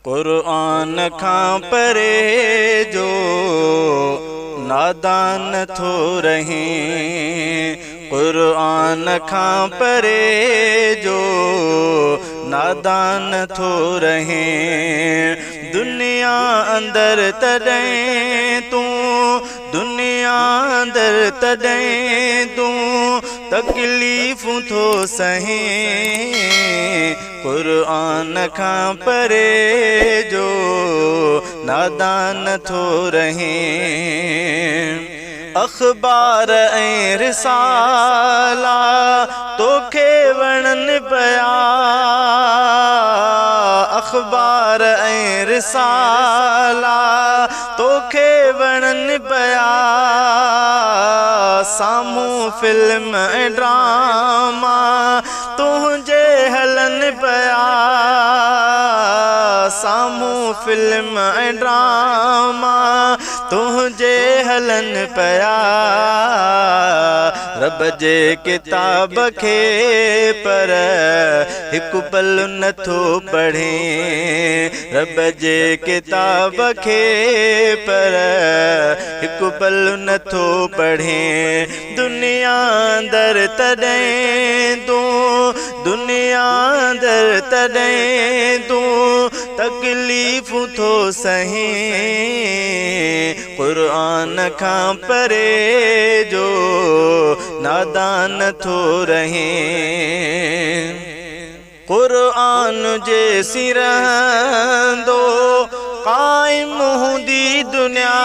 क़ुरान खां परे जो नादान थो रहे, क़ुरान खां परे जो नादान थो रहे। दुनिया अंदर तॾहिं तूं, दुनिया अंदर तॾहिं तूं तकलीफ़ूं थो सहे। क़ुरान खां परे जो नादान थो रहे। अख़बार ऐं रिसाला तोखे वणनि पिया, अख़बार ऐं रिसाला तोखे वणनि पिया। साम्हूं फिल्म ऐं ड्रामा तुंहिंजे हलनि पिया, साम्हूं फिल्म ऐं ड्रामा तुंहिंजे हलनि पिया। रब जे किताब खे पर हिकु पल नथो पढ़े, रब जे किताब खे पर हिकु पल नथो पढ़े। दुनिया अंदर तॾहिं तूं, दुनिया अंदर तॾहिं तूं तकलीफ़ूं थो सहे। क़ुरान खां परे जो नादान थो रहे। क़ुरान जे सिरहंदो क़ाइम हूंदी दुनिया,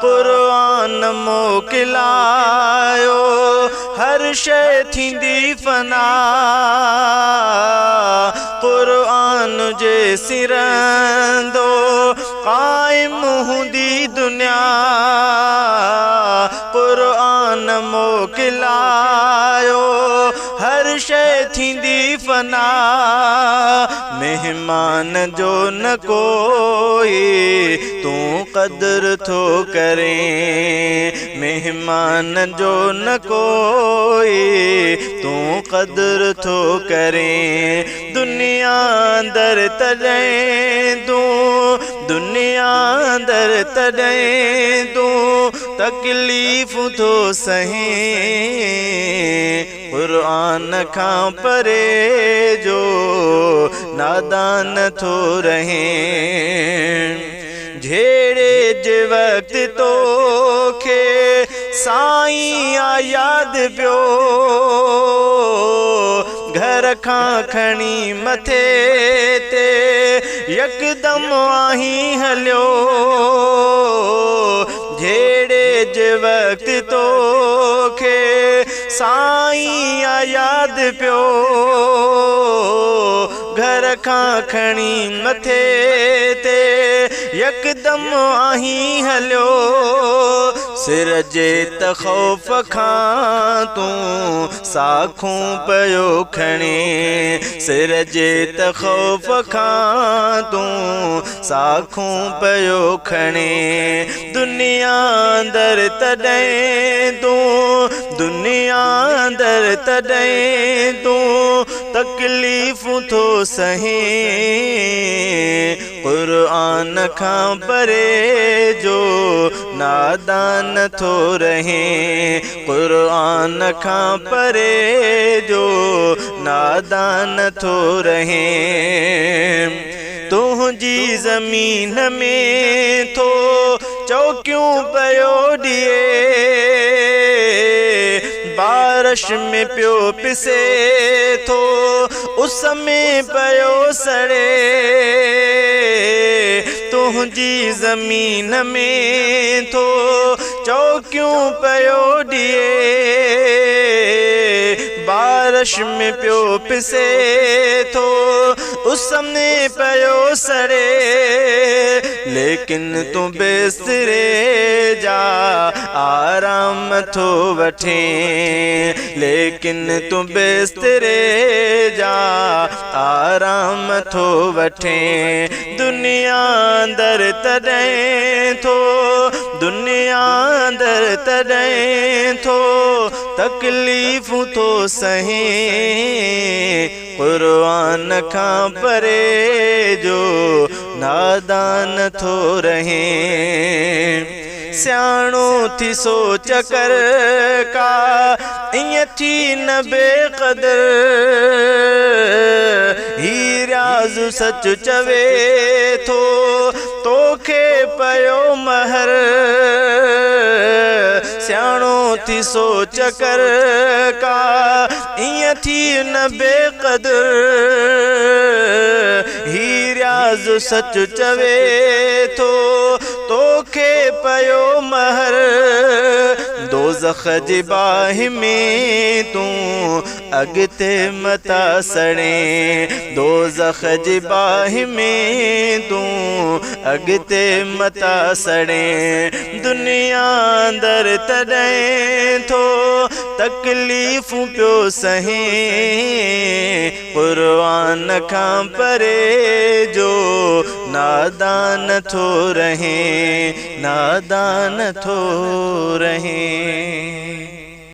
क़ुरान मोकिलायो हर शइ थींदी फना। क़ुरान जे सिरहंदो क़ाइम हूंदी दुनिया, क़ुरान मोकिलायो हर शइ थींदी फना। मेहमान जो न कोई तूं क़द्र थो करे, मेहमान जो न कोई तूं क़द्र थो करे। दुनिया अंदर तॾहिं तूं, दुनिया अंदर तॾहिं तूं तकलीफ़ूं थो सहे। क़ुरान खां परे जो नादान थो रहे। झेड़े जे वक़्त तोखे साईं आ यादि पियो, घर खां खणी मथे ते यकदम आहीं हलियो। झेड़े जे वक़्त तोखे साईं आ यादि पियो, घर खां खणी मथे ते यकदम आहीं हलियो। सिर जे त ख़ौफ़ खां तूं साखूं पियो खणे, सिर जे त ख़ौफ़ खां तूं साखूं पियो खणे। दुनिया अंदर तॾहिं तूं, दुनिया अंदर तॾहिं तूं तकलीफ़ूं थो सहे। क़ुरान खां परे जो नादान थो रहे, क़ुरान खां परे जो नादान थो रहे। तुंहिंजी ज़मीन में थो चौकियूं पियो ॾिए, बारिश में पियो पिसे थो, उस में पियो सड़े। तुंहिंजी ज़मीन में थो चौकियूं पियो ॾिए, बारिश में पियो पिसे थो, उस में पियो सड़े। लेकिन तूं बिस्तरे जा आराम थो वठे, लेकिन तूं बिस्तरे जा आराम थो वठे। दुनिया अंदर तॾहिं थो, दुनिया अंदर तॾहिं थो तकलीफ़ थो सहे क़ुर्आन खां परे जो नादान थो रहे सियाणो थी सोच कर का इं थी न बेक़दर ही राज़ सच चवे थो तोखे पयो महर सियाणो थी सोच कर का इं थी न बेक़दर ही राज़ सच चवे थो तोखे पयो महर दोज़ख जी बाहि में तूं अॻिते मता सड़े दोज़ख जी बाहि में तूं अॻिते मता सड़े दुनिया अंदर तॾहिं थो तकलीफ़ पियो सहे क़ुर्आन खां परे जो नादान थो रहे नादान थो रहे।